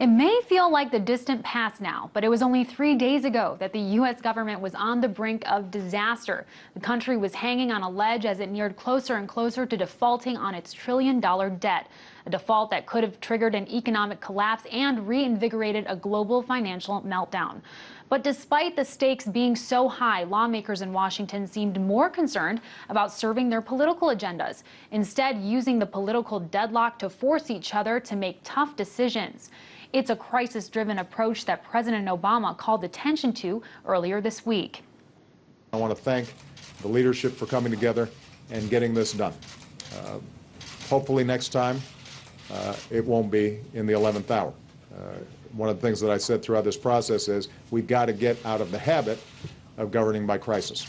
It may feel like the distant past now, but it was only 3 days ago that the U.S. government was on the brink of disaster. The country was hanging on a ledge as it neared closer and closer to defaulting on its trillion-dollar debt, a default that could have triggered an economic collapse and reinvigorated a global financial meltdown. But despite the stakes being so high, lawmakers in Washington seemed more concerned about serving their political agendas, instead using the political deadlock to force each other to make tough decisions. It's a crisis-driven approach that President Obama called attention to earlier this week. I want to thank the leadership for coming together and getting this done. Hopefully next time it won't be in the 11th hour. One of the things that I said throughout this process is we've got to get out of the habit of governing by crisis.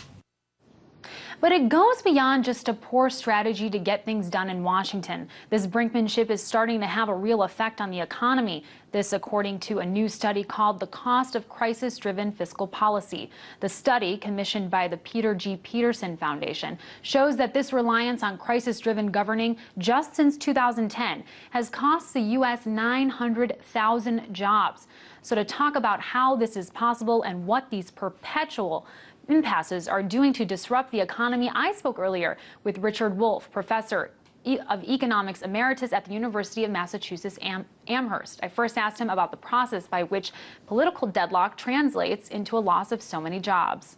But it goes beyond just a poor strategy to get things done in Washington. This brinkmanship is starting to have a real effect on the economy. This according to a new study called The Cost of Crisis-Driven Fiscal Policy. The study, commissioned by the Peter G. Peterson Foundation, shows that this reliance on crisis-driven governing just since 2010 has cost the U.S. 900,000 jobs. So to talk about how this is possible and what these perpetual impasses are doing to disrupt the economy, I spoke earlier with Richard Wolff, professor of economics emeritus at the University of Massachusetts Amherst. I first asked him about the process by which political deadlock translates into a loss of so many jobs.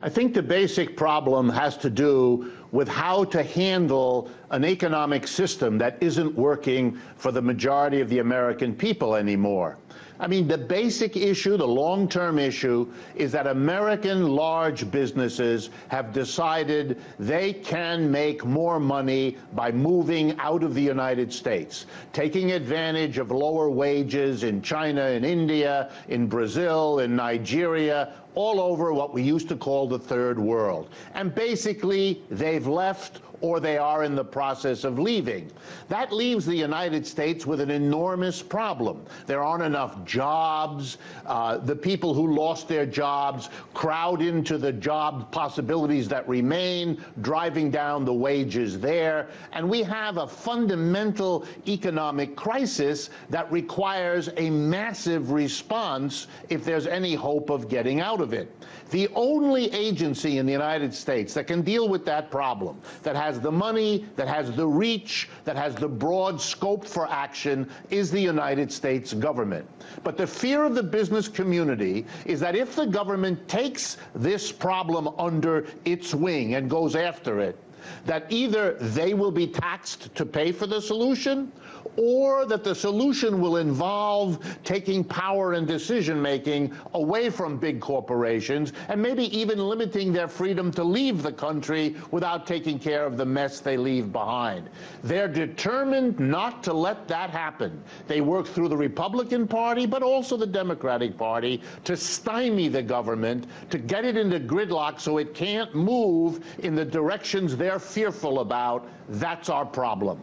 I think the basic problem has to do with how to handle an economic system that isn't working for the majority of the American people anymore. I mean, the basic issue, the long-term issue, is that American large businesses have decided they can make more money by moving out of the United States, taking advantage of lower wages in China, in India, in Brazil, in Nigeria, all over what we used to call the third world. And basically, they've left or they are in the process of leaving. That leaves the United States with an enormous problem. There aren't enough jobs. The people who lost their jobs crowd into the job possibilities that remain, driving down the wages there. And we have a fundamental economic crisis that requires a massive response if there's any hope of getting out of it. The only agency in the United States that can deal with that problem, that has the money, that has the reach, that has the broad scope for action, is the United States government. But the fear of the business community is that if the government takes this problem under its wing and goes after it, that either they will be taxed to pay for the solution, or that the solution will involve taking power and decision-making away from big corporations and maybe even limiting their freedom to leave the country without taking care of the mess they leave behind. They're determined not to let that happen. They work through the Republican Party, but also the Democratic Party, to stymie the government, to get it into gridlock so it can't move in the directions they're fearful about. That's our problem.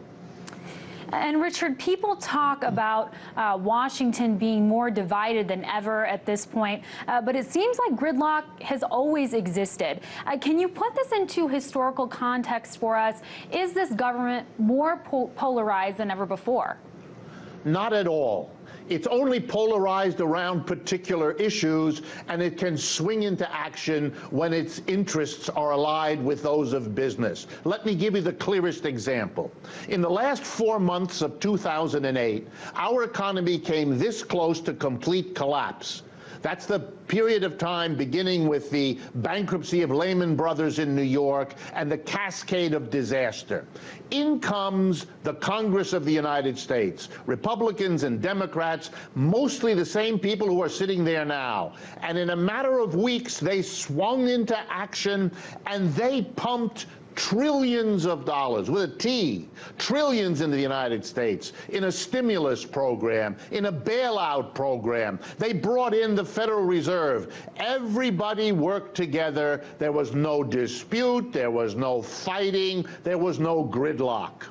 And Richard, people talk about Washington being more divided than ever at this point, but it seems like gridlock has always existed. Can you put this into historical context for us? Is this government more polarized than ever before? Not at all. It's only polarized around particular issues, and it can swing into action when its interests are allied with those of business. Let me give you the clearest example. In the last 4 months of 2008, our economy came this close to complete collapse. That's the period of time beginning with the bankruptcy of Lehman Brothers in New York and the cascade of disaster. In comes the Congress of the United States, Republicans and Democrats, mostly the same people who are sitting there now. And in a matter of weeks, they swung into action and they pumped trillions of dollars, with a T, trillions into the United States, in a stimulus program, in a bailout program. They brought in the Federal Reserve. Everybody worked together. There was no dispute. There was no fighting. There was no gridlock.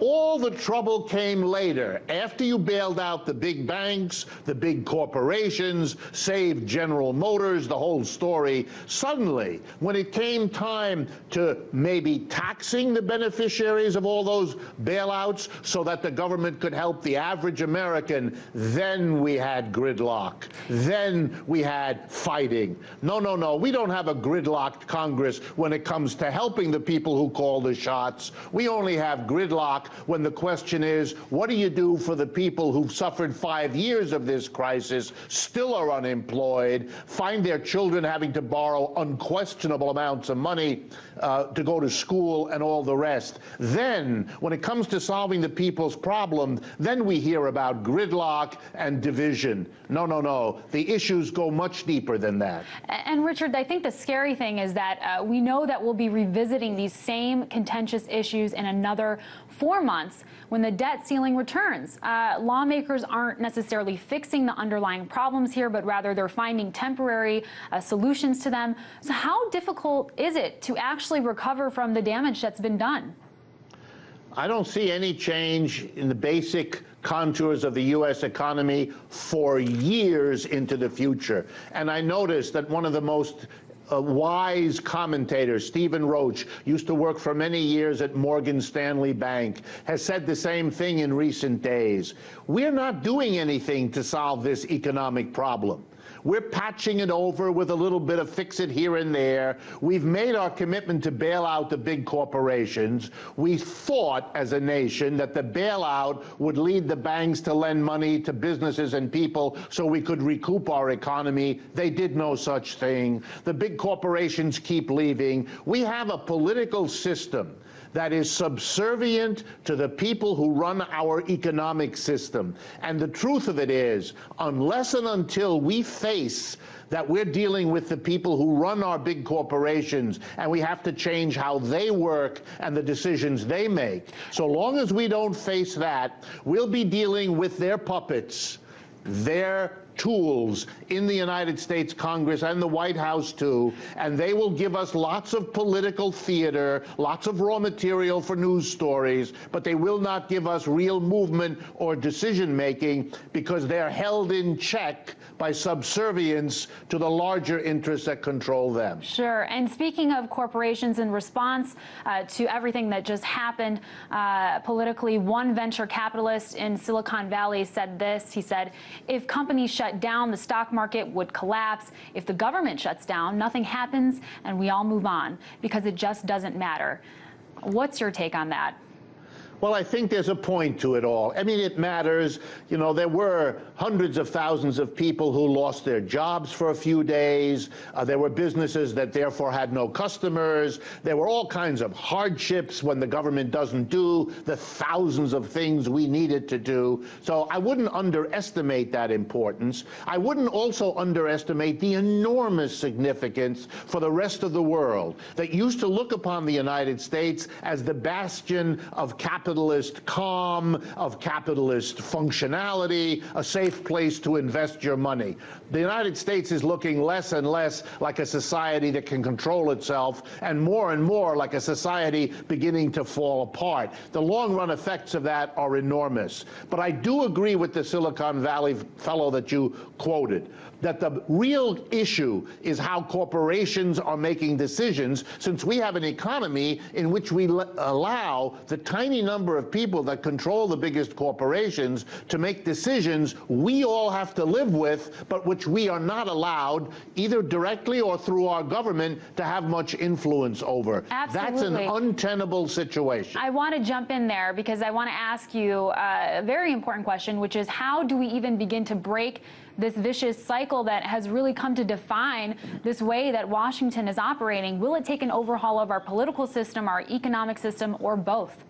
All the trouble came later, after you bailed out the big banks, the big corporations, saved General Motors, the whole story. Suddenly, when it came time to maybe taxing the beneficiaries of all those bailouts so that the government could help the average American, then we had gridlock. Then we had fighting. No, no, no, we don't have a gridlocked Congress when it comes to helping the people who call the shots. We only have gridlock when the question is, what do you do for the people who've suffered 5 years of this crisis, still are unemployed, find their children having to borrow unquestionable amounts of money to go to school and all the rest? Then, when it comes to solving the people's problems, then we hear about gridlock and division. No, no, no. The issues go much deeper than that. And Richard, I think the scary thing is that we know that we'll be revisiting these same contentious issues in another 4 months when the debt ceiling returns. Lawmakers aren't necessarily fixing the underlying problems here, but rather they're finding temporary solutions to them. So how difficult is it to actually recover from the damage that's been done? I don't see any change in the basic contours of the U.S. economy for years into the future. And I noticed that one of the most wise commentators, Stephen Roach, used to work for many years at Morgan Stanley Bank, has said the same thing in recent days. We're not doing anything to solve this economic problem. We're patching it over with a little bit of fix it here and there. We've made our commitment to bail out the big corporations. We thought as a nation that the bailout would lead the banks to lend money to businesses and people so we could recoup our economy. They did no such thing. The big corporations keep leaving. We have a political system that is subservient to the people who run our economic system. And the truth of it is, unless and until we face that we're dealing with the people who run our big corporations and we have to change how they work and the decisions they make, so long as we don't face that, we'll be dealing with their puppets, their tools in the United States Congress and the White House too, and they will give us lots of political theater, lots of raw material for news stories, but they will not give us real movement or decision making because they're held in check by subservience to the larger interests that control them. Sure. And speaking of corporations, in response to everything that just happened politically, one venture capitalist in Silicon Valley said this. He said, if companies shut down, the stock market would collapse. If the government shuts down, nothing happens and we all move on because it just doesn't matter. What's your take on that? Well, I think there's a point to it all. I mean, it matters. You know, there were hundreds of thousands of people who lost their jobs for a few days. There were businesses that therefore had no customers. There were all kinds of hardships when the government doesn't do the thousands of things we needed to do. So I wouldn't underestimate that importance. I wouldn't also underestimate the enormous significance for the rest of the world that used to look upon the United States as the bastion of capitalist calm, of capitalist functionality, a safe place to invest your money. The United States is looking less and less like a society that can control itself and more like a society beginning to fall apart. The long-run effects of that are enormous. But I do agree with the Silicon Valley fellow that you quoted, that the real issue is how corporations are making decisions, since we have an economy in which we allow the tiny number of people that control the biggest corporations to make decisions we all have to live with, but which we are not allowed, either directly or through our government, to have much influence over. Absolutely. That's an untenable situation. I want to jump in there because I want to ask you a very important question, which is how do we even begin to break this vicious cycle that has really come to define this way that Washington is operating? Will it take an overhaul of our political system, our economic system, or both?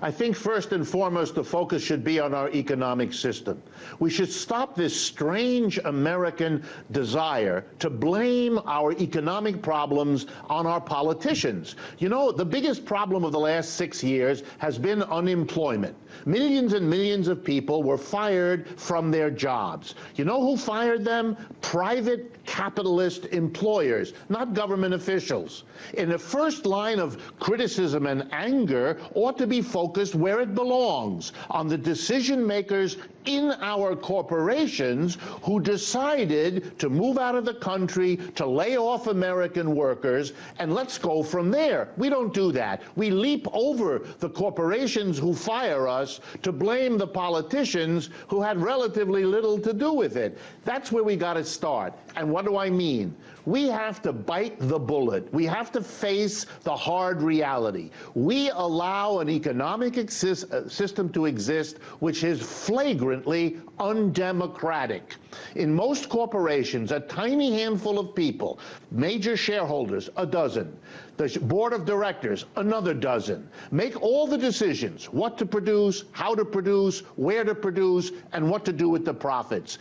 I think first and foremost the focus should be on our economic system. We should stop this strange American desire to blame our economic problems on our politicians. You know, the biggest problem of the last 6 years has been unemployment. Millions and millions of people were fired from their jobs. You know who fired them? Private capitalist employers, not government officials. In the first line of criticism and anger ought to be focused focused where it belongs, on the decision makers in our corporations who decided to move out of the country, to lay off American workers, and let's go from there. We don't do that. We leap over the corporations who fire us to blame the politicians who had relatively little to do with it. That's where we got to start. And what do I mean? We have to bite the bullet. We have to face the hard reality. We allow an economic system to exist which is flagrantly undemocratic. In most corporations, a tiny handful of people, major shareholders, a dozen, the board of directors, another dozen, make all the decisions, what to produce, how to produce, where to produce, and what to do with the profits.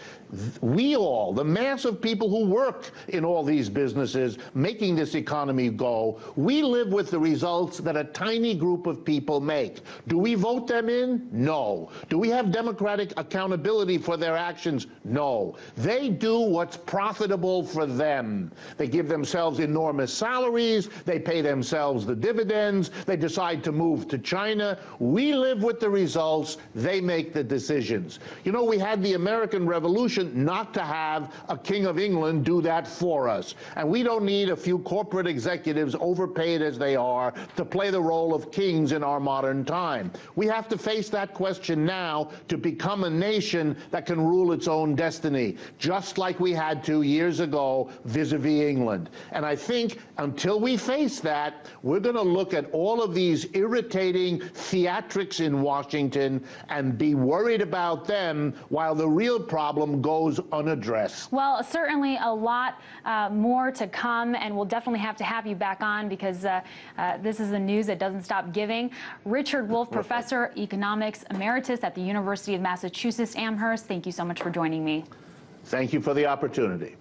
We all, the mass of people who work in all these businesses, making this economy go, we live with the results that a tiny group of people make. Do we vote them in? No. Do we have democratic accountability for their actions? No. They do what's profitable for them. They give themselves enormous salaries, they pay themselves the dividends, they decide to move to China. We live with the results, they make the decisions. You know, we had the American Revolution not to have a King of England do that for us. And we don't need a few corporate executives, overpaid as they are, to play the role of kings in our modern time. We have to face that question now to become a nation that can rule its own destiny, just like we had to years ago vis-a-vis England. And I think until we face that, we're going to look at all of these irritating theatrics in Washington and be worried about them while the real problem goes unaddressed. Well, certainly a lot more to come, and we'll definitely have to have you back on because this is the news that doesn't stop giving. Richard Wolff, Professor Economics Emeritus at the University of Massachusetts Amherst, thank you so much for joining me. Thank you for the opportunity.